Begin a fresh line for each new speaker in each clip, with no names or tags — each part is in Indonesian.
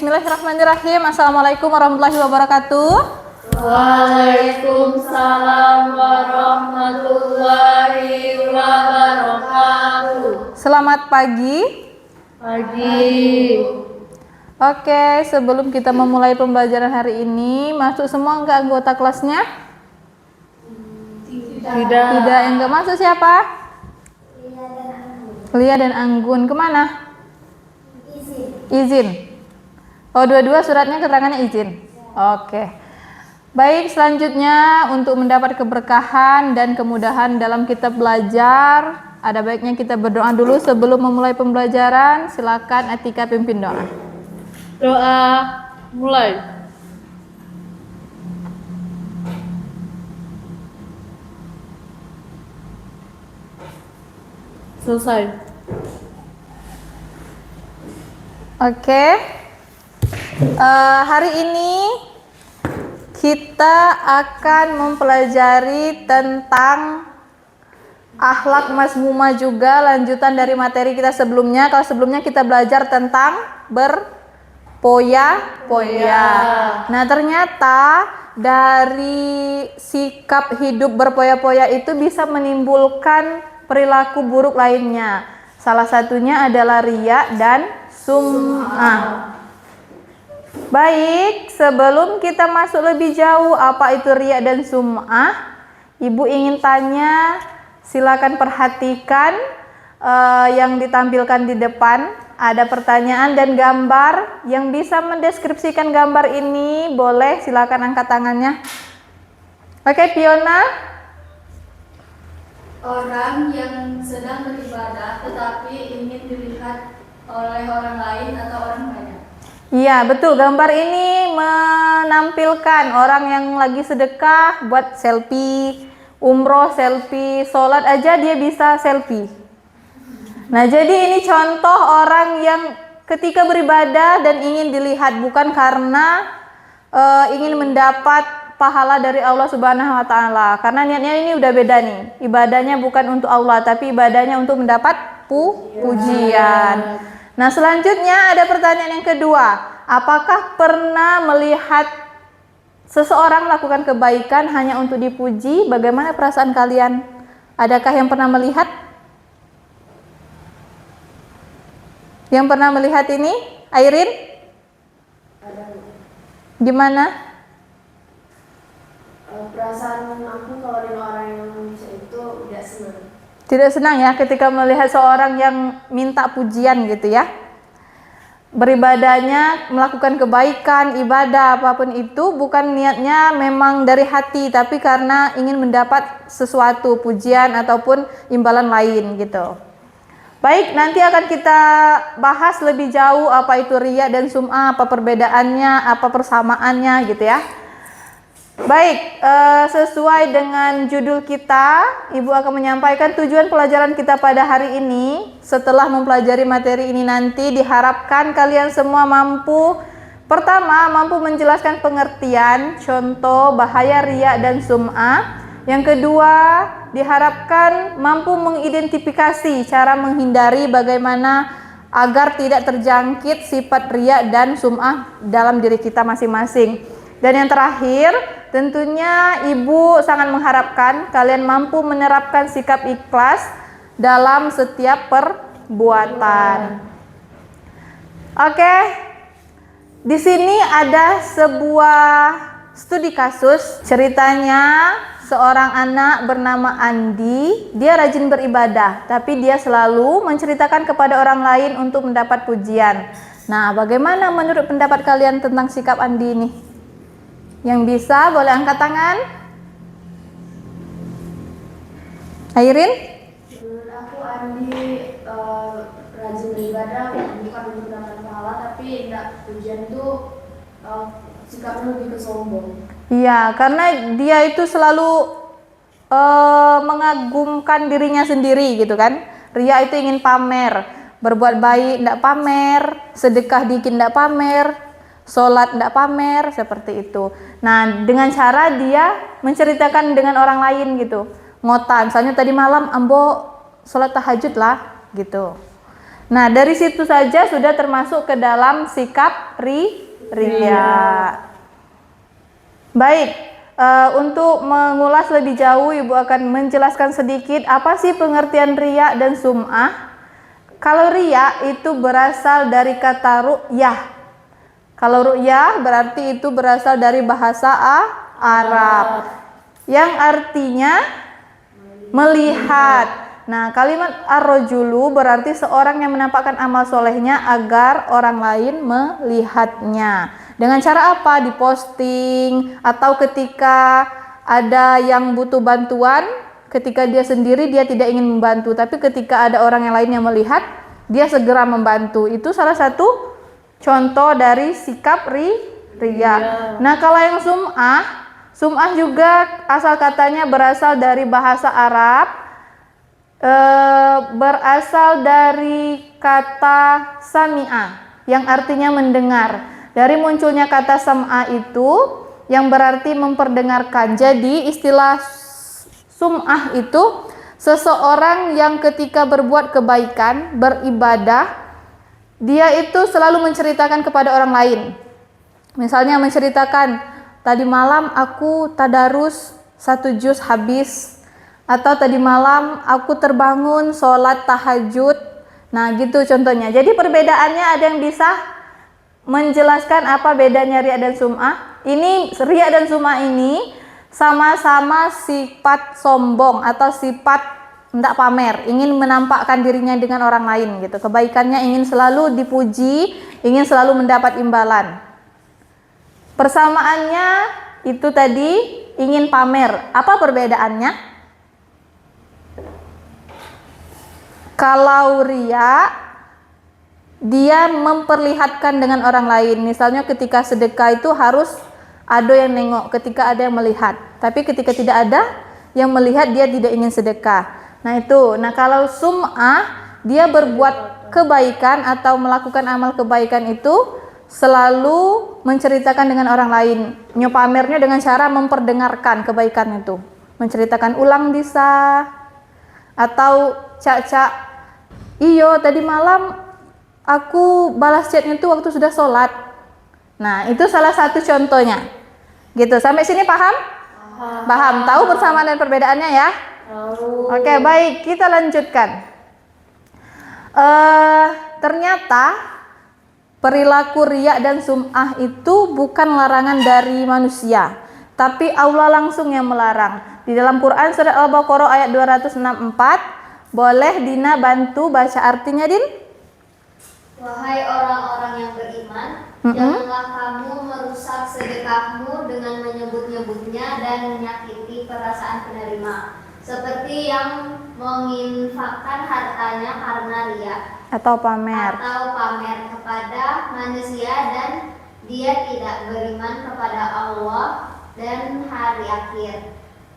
Bismillahirrahmanirrahim. Assalamualaikum warahmatullahi wabarakatuh.
Waalaikumsalam warahmatullahi wabarakatuh.
Selamat pagi.
Pagi.
Oke, sebelum kita memulai pembelajaran hari ini, masuk semua enggak anggota kelasnya?
Tidak.
Tidak, yang enggak masuk siapa? Lia dan Anggun. Kemana? Izin. Oh, dua-dua suratnya keterangannya izin. Oke. Baik, selanjutnya untuk mendapat keberkahan dan kemudahan dalam kita belajar, ada baiknya kita berdoa dulu sebelum memulai pembelajaran. Silakan Atika pimpin doa.
Doa mulai. Selesai.
Oke. Hari ini kita akan mempelajari tentang akhlak mazmumah juga, lanjutan dari materi kita sebelumnya. Kalau sebelumnya kita belajar tentang berpoya-poya. Nah, ternyata dari sikap hidup berpoya-poya itu bisa menimbulkan perilaku buruk lainnya. Salah satunya adalah riya dan sum'ah. Baik, sebelum kita masuk lebih jauh apa itu riya dan sum'ah, Ibu ingin tanya, silakan perhatikan yang ditampilkan di depan. Ada pertanyaan dan gambar. Yang bisa mendeskripsikan gambar ini boleh silakan angkat tangannya. Oke, Fiona.
Orang yang sedang beribadah tetapi ingin dilihat oleh orang lain atau orang banyak.
Iya, betul. Gambar ini menampilkan orang yang lagi sedekah buat selfie, umroh selfie, sholat aja dia bisa selfie. Nah, jadi ini contoh orang yang ketika beribadah dan ingin dilihat, bukan karena ingin mendapat pahala dari Allah Subhanahu wa taala. Karena niatnya ini udah beda nih. Ibadahnya bukan untuk Allah, tapi ibadahnya untuk mendapat pujian. Nah, selanjutnya ada pertanyaan yang kedua. Apakah pernah melihat seseorang melakukan kebaikan hanya untuk dipuji? Bagaimana perasaan kalian? Adakah yang pernah melihat? Yang pernah melihat ini? Airin? Gimana?
Perasaan aku kalau dengan orang yang bisa itu tidak senang.
Tidak senang ya ketika melihat seorang yang minta pujian gitu ya. Beribadahnya, melakukan kebaikan, ibadah apapun itu bukan niatnya memang dari hati, tapi karena ingin mendapat sesuatu, pujian ataupun imbalan lain gitu. Baik, nanti akan kita bahas lebih jauh apa itu riya dan sum'ah, apa perbedaannya, apa persamaannya gitu ya. Baik, sesuai dengan judul kita, Ibu akan menyampaikan tujuan pelajaran kita pada hari ini. Setelah mempelajari materi ini nanti diharapkan kalian semua mampu, pertama, mampu menjelaskan pengertian, contoh, bahaya riya dan sum'ah. Yang kedua, diharapkan mampu mengidentifikasi cara menghindari bagaimana agar tidak terjangkit sifat riya dan sum'ah dalam diri kita masing-masing. Dan yang terakhir, tentunya Ibu sangat mengharapkan kalian mampu menerapkan sikap ikhlas dalam setiap perbuatan. Oke, di sini ada sebuah studi kasus. Ceritanya seorang anak bernama Andi. Dia rajin beribadah, tapi dia selalu menceritakan kepada orang lain untuk mendapat pujian. Nah, bagaimana menurut pendapat kalian tentang sikap Andi ini? Yang bisa boleh angkat tangan. Airin?
Menurut aku Andi rajin beribadah bukan untuk mendapat pahala, tapi tidak pujian itu sikapnya lebih ke sombong.
Iya, karena dia itu selalu mengagumkan dirinya sendiri gitu kan. Ria itu ingin pamer, berbuat baik tidak pamer, sedekah dikit tidak pamer, sholat tidak pamer, seperti itu. Nah, dengan cara dia menceritakan dengan orang lain gitu, ngotan. Misalnya tadi malam ambo sholat tahajud lah gitu. Nah, dari situ saja sudah termasuk ke dalam sikap riya. Baik, untuk mengulas lebih jauh, Ibu akan menjelaskan sedikit apa sih pengertian riya dan sum'ah. Kalau riya itu berasal dari kata ru'yah. Kalau ru'yah berarti itu berasal dari bahasa Arab yang artinya melihat. Nah, kalimat ar-rajulu berarti seorang yang menampakkan amal solehnya agar orang lain melihatnya. Dengan cara apa? Diposting, atau ketika ada yang butuh bantuan, ketika dia sendiri dia tidak ingin membantu, tapi ketika ada orang yang lain yang melihat, dia segera membantu. Itu salah satu contoh dari sikap riya. Nah, kalau yang sum'ah juga asal katanya berasal dari bahasa Arab, berasal dari kata sami'a yang artinya mendengar. Dari munculnya kata sam'a itu yang berarti memperdengarkan. Jadi istilah sum'ah itu seseorang yang ketika berbuat kebaikan, beribadah, dia itu selalu menceritakan kepada orang lain. Misalnya menceritakan, tadi malam aku tadarus 1 juz habis, atau tadi malam aku terbangun sholat tahajud. Nah gitu contohnya. Jadi perbedaannya ada yang bisa menjelaskan apa bedanya riya dan sum'ah. Ini riya dan sum'ah ini sama-sama sifat sombong atau sifat hendak pamer, ingin menampakkan dirinya dengan orang lain gitu. Kebaikannya ingin selalu dipuji, ingin selalu mendapat imbalan. Persamaannya itu tadi ingin pamer. Apa perbedaannya? Kalau riya, dia memperlihatkan dengan orang lain. Misalnya ketika sedekah itu harus ada yang nengok, ketika ada yang melihat. Tapi ketika tidak ada yang melihat, dia tidak ingin sedekah. Nah itu. Nah kalau sum'ah, dia berbuat kebaikan atau melakukan amal kebaikan itu selalu menceritakan dengan orang lain. Nyopamernya dengan cara memperdengarkan kebaikan itu. Menceritakan ulang bisa, atau cak-cak, iyo tadi malam aku balas chatnya itu waktu sudah sholat. Nah itu salah satu contohnya. Gitu, sampai sini paham? Paham. Tahu persamaan dan perbedaannya ya? Oke, baik, kita lanjutkan. Ternyata perilaku riya dan sum'ah itu bukan larangan dari manusia, tapi Allah langsung yang melarang. Di dalam Quran surat Al-Baqarah ayat 264, boleh Dina bantu baca artinya, Din?
Wahai orang-orang yang beriman, janganlah kamu merusak sedekahmu dengan menyebut-nyebutnya dan menyakiti perasaan penerima, seperti yang menginfakkan hartanya karena riya
Atau pamer
kepada manusia dan dia tidak beriman kepada Allah dan hari akhir.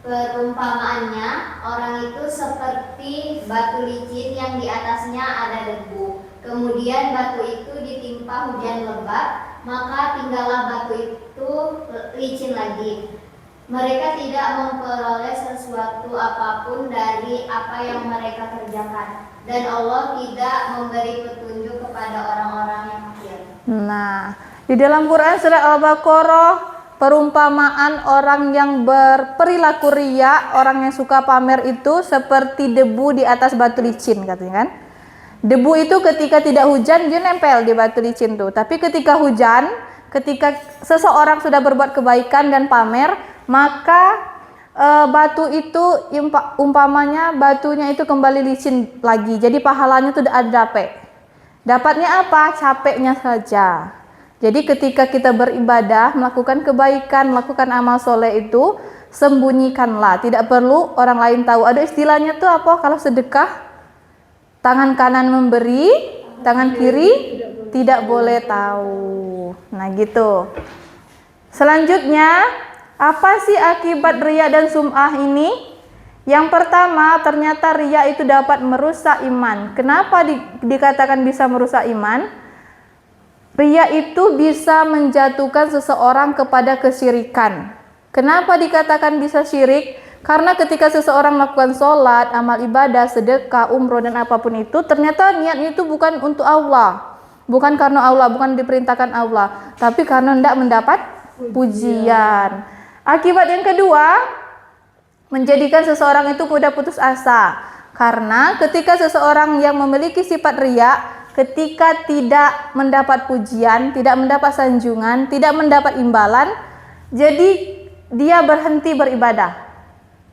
Perumpamaannya, orang itu seperti batu licin yang di atasnya ada debu. Kemudian batu itu ditimpa hujan lebat, maka tinggallah batu itu licin lagi. Mereka tidak memperoleh sesuatu apapun dari apa yang mereka kerjakan, dan Allah tidak memberi petunjuk kepada orang-orang yang kafir.
Nah, di dalam Quran surah Al-Baqarah, perumpamaan orang yang berperilaku riya, orang yang suka pamer itu seperti debu di atas batu licin, katanya kan. Debu itu ketika tidak hujan dia nempel di batu licin tuh. Tapi ketika hujan, ketika seseorang sudah berbuat kebaikan dan pamer, maka batu itu umpamanya batunya itu kembali licin lagi. Jadi pahalanya tuh ada dapat. Dapatnya apa? Capeknya saja. Jadi ketika kita beribadah, melakukan kebaikan, melakukan amal soleh itu, sembunyikanlah. Tidak perlu orang lain tahu. Ada istilahnya tuh apa kalau sedekah? Tangan kanan memberi, tangan kiri tidak boleh tahu. Nah gitu. Selanjutnya, apa sih akibat riya dan sum'ah ini? Yang pertama, ternyata riya itu dapat merusak iman. Kenapa dikatakan bisa merusak iman? Riya itu bisa menjatuhkan seseorang kepada kesyirikan. Kenapa dikatakan bisa syirik? Karena ketika seseorang melakukan sholat, amal ibadah, sedekah, umroh dan apapun itu, ternyata niatnya itu bukan untuk Allah, bukan karena Allah, bukan diperintahkan Allah, tapi karena hendak mendapat pujian. Akibat yang kedua, menjadikan seseorang itu mudah putus asa. Karena ketika seseorang yang memiliki sifat riya, ketika tidak mendapat pujian, tidak mendapat sanjungan, tidak mendapat imbalan, jadi dia berhenti beribadah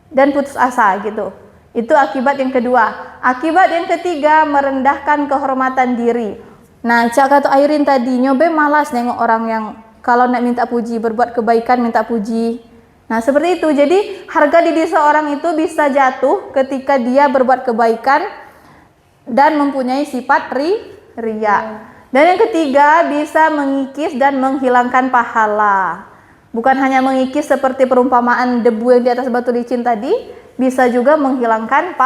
dan putus asa gitu. Itu akibat yang kedua. Akibat yang ketiga, merendahkan kehormatan diri. Nah, Cak atau Airin tadi nyobe malas nengok orang yang kalau nak minta puji, berbuat kebaikan minta puji. Nah, seperti itu. Jadi harga diri seorang itu bisa jatuh ketika dia berbuat kebaikan dan mempunyai sifat riya. Dan yang ketiga, bisa mengikis dan menghilangkan pahala. Bukan hanya mengikis seperti perumpamaan debu yang di atas batu licin tadi, bisa juga menghilangkan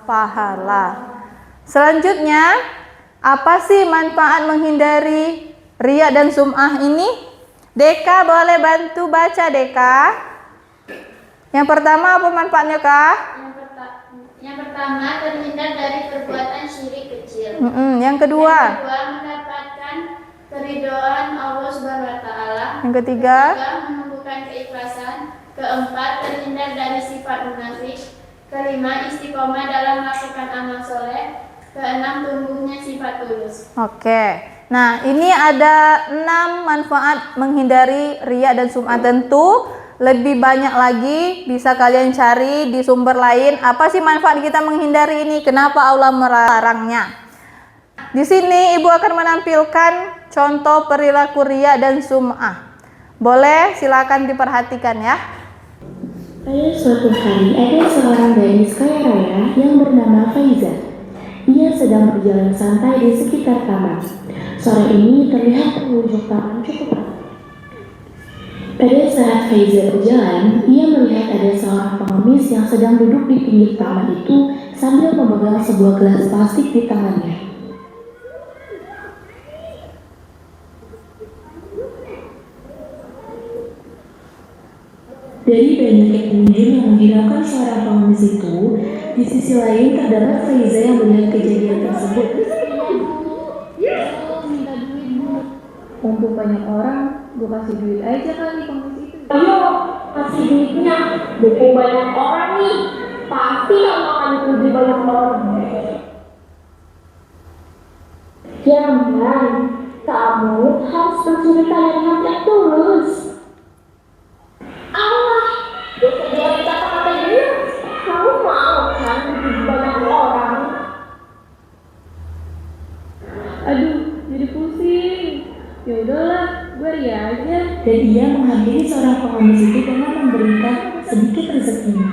pahala. Selanjutnya, apa sih manfaat menghindari riya dan sum'ah ini? Deka boleh bantu baca, Deka. Yang pertama apa manfaatnya, Kak?
Yang pertama, terhindar dari perbuatan syirik kecil.
Yang kedua?
Yang kedua, mendapatkan keridhaan Allah Subhanahu wa taala.
Yang ketiga?
Menumbuhkan keikhlasan. Keempat, terhindar dari sifat munafik. Kelima, istiqomah dalam melakukan amal soleh. Keenam, tumbuhnya sifat tulus.
Oke. Nah, ini ada 6 manfaat menghindari riya dan sum'ah. Tentu lebih banyak lagi bisa kalian cari di sumber lain. Apa sih manfaat kita menghindari ini? Kenapa Allah melarangnya? Di sini Ibu akan menampilkan contoh perilaku riya dan sum'ah. Boleh silakan diperhatikan ya.
Pada suatu hari ada seorang gadis kaya raya yang bernama Faiza. Ia sedang berjalan santai di sekitar taman. Sore ini terlihat pengunjung taman cukup ramai. Pada saat Faiza berjalan, ia melihat ada seorang pengemis yang sedang duduk di pinggir taman itu sambil memegang sebuah gelas plastik di tangannya. Dari banyaknya pengunjung yang menghiraukan seorang pengemis itu, di sisi lain terdapat Faiza yang melihat kejadian tersebut.
Mumpung banyak orang, gue kasih duit aja kali pengemis itu.
Ayo, kasih duitnya. Mumpung banyak orang nih, pasti kamu akan dipuji banyak orang. Jangan, kamu harus mencuri kalimat yang tulus. Allah, dia kata-kata dia, kamu mau kan dipuji banyak orang?
Aduh, jadi pusing. Ya udahlah, gue riya aja.
Dan ia menghampiri seorang pengemis itu dengan memberikan sedikit rezekinya.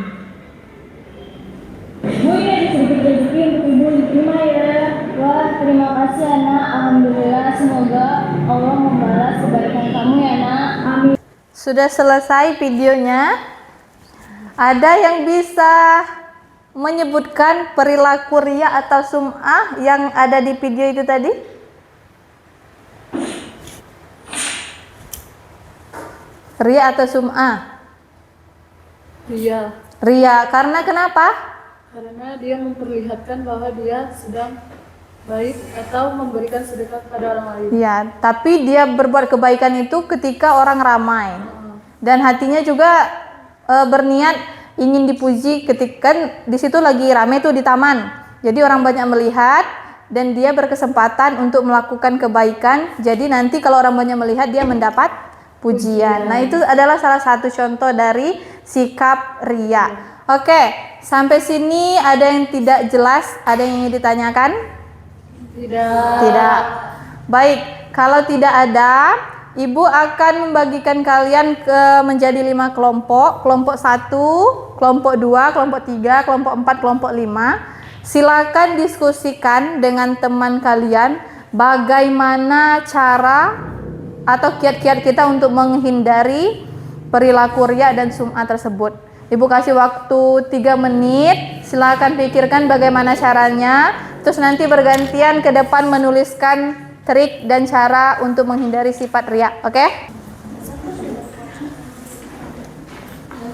Gue ini sedikit rezeki untuk ibu diterima ya. Wah, terima kasih anak. Alhamdulillah, semoga Allah membalas kebaikan kamu ya nak. Amin.
Sudah selesai videonya. Ada yang bisa menyebutkan perilaku riya atau sum'ah yang ada di video itu tadi? Riya atau sum'ah?
Riya,
Riya, karena kenapa?
karena dia memperlihatkan bahwa dia sedang baik atau memberikan sedekah kepada orang lain.
Ya, tapi dia berbuat kebaikan itu ketika orang ramai. Dan hatinya juga berniat ingin dipuji ketika di situ lagi ramai tuh di taman. Jadi orang banyak melihat dan dia berkesempatan untuk melakukan kebaikan. Jadi nanti kalau orang banyak melihat dia mendapat pujian. Nah, itu adalah salah satu contoh dari sikap riya. Oke, sampai sini ada yang tidak jelas, ada yang ingin ditanyakan? Tidak. Baik, kalau tidak ada, Ibu akan membagikan kalian menjadi 5 kelompok. Kelompok 1, kelompok 2, kelompok 3, kelompok 4, kelompok 5. Silakan diskusikan dengan teman kalian bagaimana cara atau kiat-kiat kita untuk menghindari perilaku riya dan sum'ah tersebut. Ibu kasih waktu 3 menit, silakan pikirkan bagaimana caranya, terus nanti bergantian ke depan menuliskan trik dan cara untuk menghindari sifat riya, oke?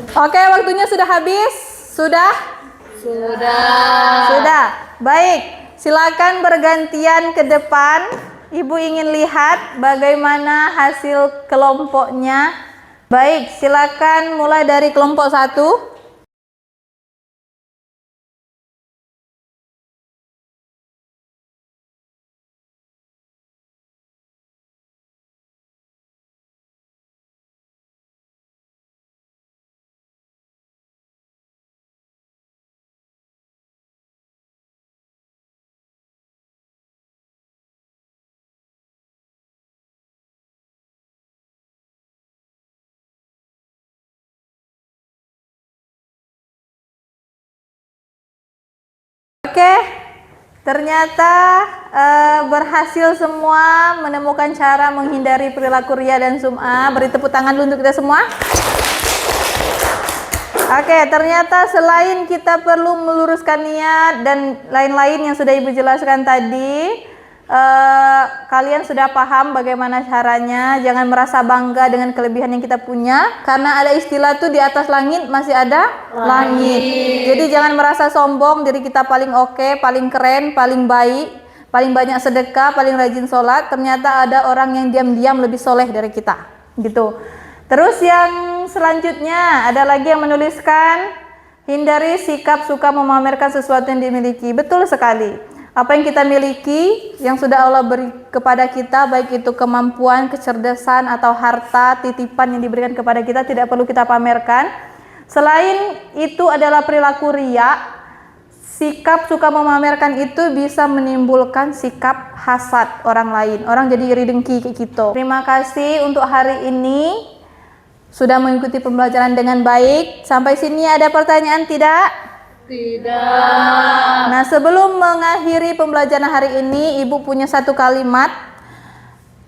Oke, waktunya sudah habis? Sudah? Sudah. Baik, silakan bergantian ke depan. Ibu ingin lihat bagaimana hasil kelompoknya. Baik, silakan mulai dari kelompok 1. Oke, ternyata berhasil semua menemukan cara menghindari perilaku ria dan sum'ah. Beri tepuk tangan dulu untuk kita semua. Oke, ternyata selain kita perlu meluruskan niat dan lain-lain yang sudah Ibu jelaskan tadi, kalian sudah paham bagaimana caranya. Jangan merasa bangga dengan kelebihan yang kita punya, karena ada istilah tuh di atas langit masih ada langit. Jadi jangan merasa sombong diri kita paling oke, paling keren, paling baik, paling banyak sedekah, paling rajin sholat. Ternyata ada orang yang diam-diam lebih soleh dari kita, gitu. Terus yang selanjutnya ada lagi yang menuliskan, hindari sikap suka memamerkan sesuatu yang dimiliki. Betul sekali. Apa yang kita miliki, yang sudah Allah beri kepada kita, baik itu kemampuan, kecerdasan, atau harta, titipan yang diberikan kepada kita, tidak perlu kita pamerkan. Selain itu adalah perilaku riya. Sikap suka memamerkan itu bisa menimbulkan sikap hasad orang lain. Orang jadi iri dengki kayak gitu. Terima kasih untuk hari ini. Sudah mengikuti pembelajaran dengan baik. Sampai sini ada pertanyaan tidak? Tidak. Nah, sebelum mengakhiri pembelajaran hari ini, Ibu punya satu kalimat.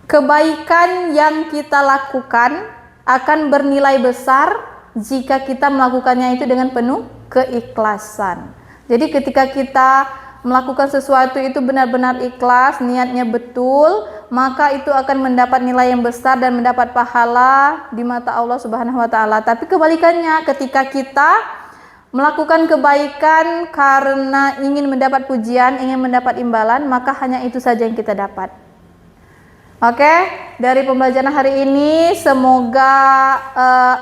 Kebaikan yang kita lakukan akan bernilai besar jika kita melakukannya itu dengan penuh keikhlasan. Jadi ketika kita melakukan sesuatu itu benar-benar ikhlas, niatnya betul, maka itu akan mendapat nilai yang besar dan mendapat pahala di mata Allah Subhanahu wa taala. Tapi kebalikannya, ketika kita melakukan kebaikan karena ingin mendapat pujian, ingin mendapat imbalan, maka hanya itu saja yang kita dapat. Oke, dari pembelajaran hari ini semoga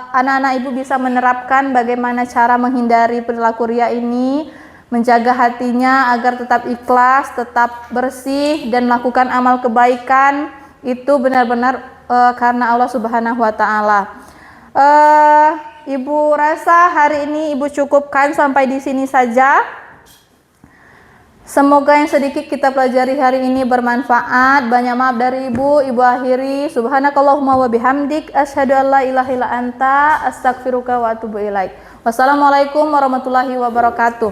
anak-anak Ibu bisa menerapkan bagaimana cara menghindari perilaku riya ini, menjaga hatinya agar tetap ikhlas, tetap bersih, dan melakukan amal kebaikan itu benar-benar karena Allah Subhanahu wa taala. Ibu rasa hari ini Ibu cukupkan sampai di sini saja. Semoga yang sedikit kita pelajari hari ini bermanfaat. Banyak maaf dari Ibu. Ibu akhiri, subhanakallahumma wa bihamdik, asyhadu an la ilaha illa anta, astaghfiruka wa atubu ilaik. Wassalamualaikum warahmatullahi wabarakatuh.